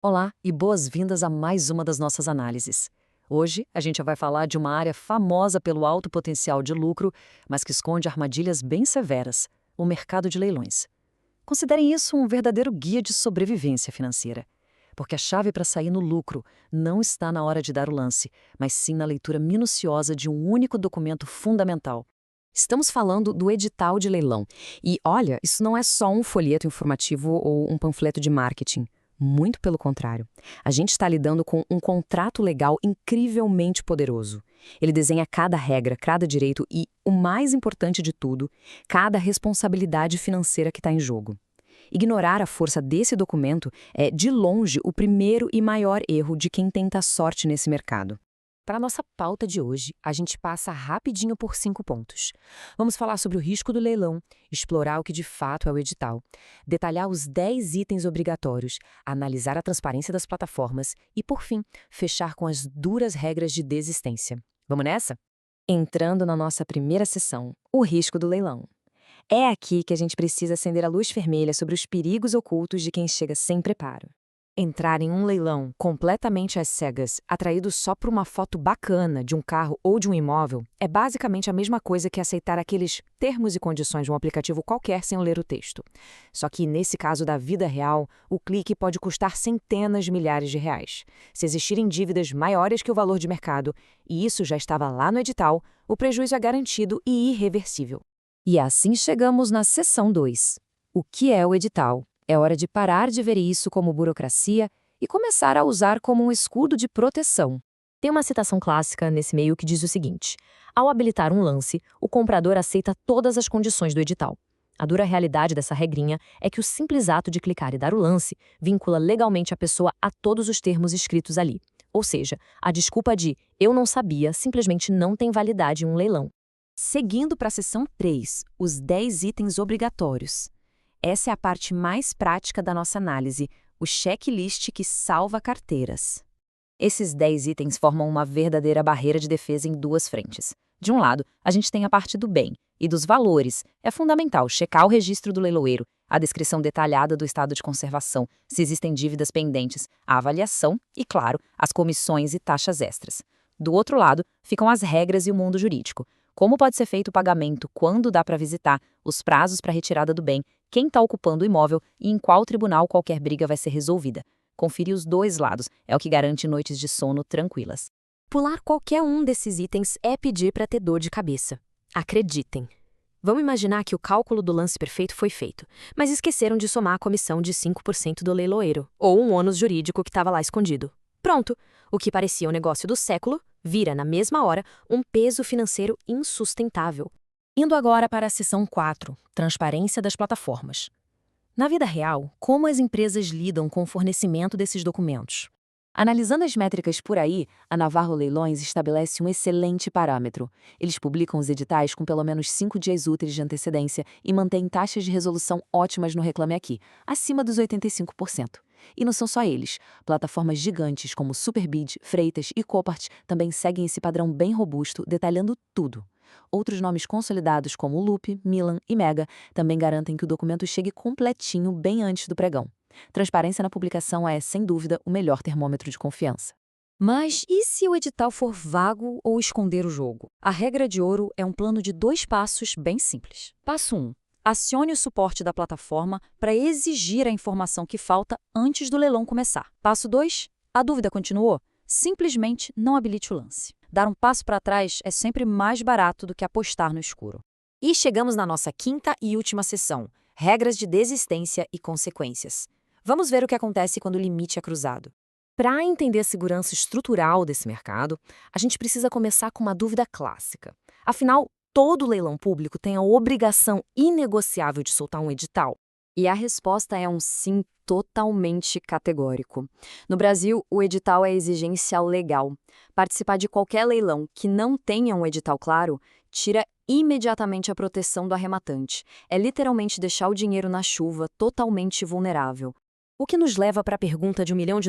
Olá e boas-vindas a mais uma das nossas análises. Hoje, a gente vai falar de uma área famosa pelo alto potencial de lucro, mas que esconde armadilhas bem severas: o mercado de leilões. Considerem isso um verdadeiro guia de sobrevivência financeira. Porque a chave para sair no lucro não está na hora de dar o lance, mas sim na leitura minuciosa de um único documento fundamental. Estamos falando do edital de leilão. E olha, isso não é só um folheto informativo ou um panfleto de marketing. Muito pelo contrário. A gente está lidando com um contrato legal incrivelmente poderoso. Ele desenha cada regra, cada direito e, o mais importante de tudo, cada responsabilidade financeira que está em jogo. Ignorar a força desse documento é, de longe, o primeiro e maior erro de quem tenta sorte nesse mercado. Para a nossa pauta de hoje, a gente passa rapidinho por 5 pontos. Vamos falar sobre o risco do leilão, explorar o que de fato é o edital, detalhar os 10 itens obrigatórios, analisar a transparência das plataformas e, por fim, fechar com as duras regras de desistência. Vamos nessa? Entrando na nossa primeira sessão, o risco do leilão. É aqui que a gente precisa acender a luz vermelha sobre os perigos ocultos de quem chega sem preparo. Entrar em um leilão completamente às cegas, atraído só por uma foto bacana de um carro ou de um imóvel, é basicamente a mesma coisa que aceitar aqueles termos e condições de um aplicativo qualquer sem ler o texto. Só que, nesse caso da vida real, o clique pode custar centenas de milhares de reais. Se existirem dívidas maiores que o valor de mercado, e isso já estava lá no edital, o prejuízo é garantido e irreversível. E assim chegamos na seção 2. O que é o edital? É hora de parar de ver isso como burocracia e começar a usar como um escudo de proteção. Tem uma citação clássica nesse meio que diz o seguinte: ao habilitar um lance, o comprador aceita todas as condições do edital. A dura realidade dessa regrinha é que o simples ato de clicar e dar o lance vincula legalmente a pessoa a todos os termos escritos ali. Ou seja, a desculpa de "eu não sabia" simplesmente não tem validade em um leilão. Seguindo para a seção 3, os 10 itens obrigatórios. Essa é a parte mais prática da nossa análise, o checklist que salva carteiras. Esses 10 itens formam uma verdadeira barreira de defesa em duas frentes. De um lado, a gente tem a parte do bem e dos valores. É fundamental checar o registro do leiloeiro, a descrição detalhada do estado de conservação, se existem dívidas pendentes, a avaliação e, claro, as comissões e taxas extras. Do outro lado, ficam as regras e o mundo jurídico. Como pode ser feito o pagamento, quando dá para visitar, os prazos para retirada do bem, quem está ocupando o imóvel e em qual tribunal qualquer briga vai ser resolvida. Conferir os dois lados é o que garante noites de sono tranquilas. Pular qualquer um desses itens é pedir para ter dor de cabeça. Acreditem. Vamos imaginar que o cálculo do lance perfeito foi feito, mas esqueceram de somar a comissão de 5% do leiloeiro, ou um ônus jurídico que estava lá escondido. Pronto! O que parecia o negócio do século vira, na mesma hora, um peso financeiro insustentável. Indo agora para a seção 4, transparência das plataformas. Na vida real, como as empresas lidam com o fornecimento desses documentos? Analisando as métricas por aí, a Navarro Leilões estabelece um excelente parâmetro. Eles publicam os editais com pelo menos 5 dias úteis de antecedência e mantêm taxas de resolução ótimas no Reclame Aqui, acima dos 85%. E não são só eles. Plataformas gigantes como Superbid, Freitas e Copart também seguem esse padrão bem robusto, detalhando tudo. Outros nomes consolidados como Loop, Milan e Mega também garantem que o documento chegue completinho bem antes do pregão. Transparência na publicação é, sem dúvida, o melhor termômetro de confiança. Mas e se o edital for vago ou esconder o jogo? A regra de ouro é um plano de 2 passos bem simples. Passo 1. Acione o suporte da plataforma para exigir a informação que falta antes do leilão começar. Passo 2. A dúvida continuou? Simplesmente não habilite o lance. Dar um passo para trás é sempre mais barato do que apostar no escuro. E chegamos na nossa quinta e última sessão: regras de desistência e consequências. Vamos ver o que acontece quando o limite é cruzado. Para entender a segurança estrutural desse mercado, a gente precisa começar com uma dúvida clássica. Afinal, todo leilão público tem a obrigação inegociável de soltar um edital? E a resposta é um sim totalmente categórico. No Brasil, o edital é exigência legal. Participar de qualquer leilão que não tenha um edital claro tira imediatamente a proteção do arrematante. É literalmente deixar o dinheiro na chuva, totalmente vulnerável. O que nos leva para a pergunta de $1 milhão.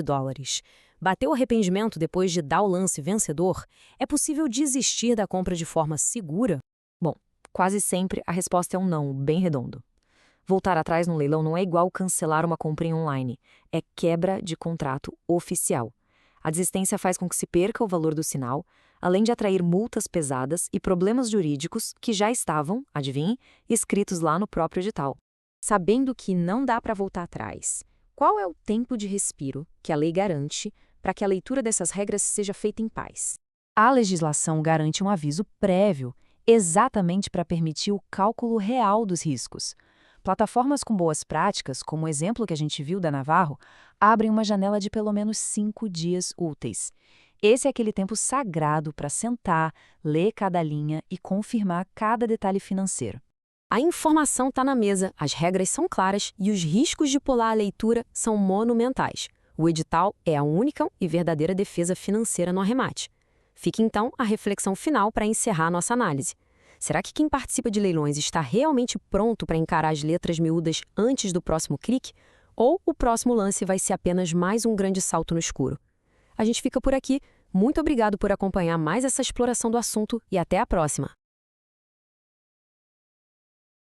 Bateu o arrependimento depois de dar o lance vencedor? É possível desistir da compra de forma segura? Bom, quase sempre a resposta é um não, bem redondo. Voltar atrás no leilão não é igual cancelar uma compra online. É quebra de contrato oficial. A desistência faz com que se perca o valor do sinal, além de atrair multas pesadas e problemas jurídicos que já estavam, adivinhe, escritos lá no próprio edital. Sabendo que não dá para voltar atrás, qual é o tempo de respiro que a lei garante para que a leitura dessas regras seja feita em paz? A legislação garante um aviso prévio, exatamente para permitir o cálculo real dos riscos. Plataformas com boas práticas, como o exemplo que a gente viu da Navarro, abrem uma janela de pelo menos 5 dias úteis. Esse é aquele tempo sagrado para sentar, ler cada linha e confirmar cada detalhe financeiro. A informação está na mesa, as regras são claras e os riscos de pular a leitura são monumentais. O edital é a única e verdadeira defesa financeira no arremate. Fica então a reflexão final para encerrar a nossa análise. Será que quem participa de leilões está realmente pronto para encarar as letras miúdas antes do próximo clique? Ou o próximo lance vai ser apenas mais um grande salto no escuro? A gente fica por aqui. Muito obrigado por acompanhar mais essa exploração do assunto e até a próxima!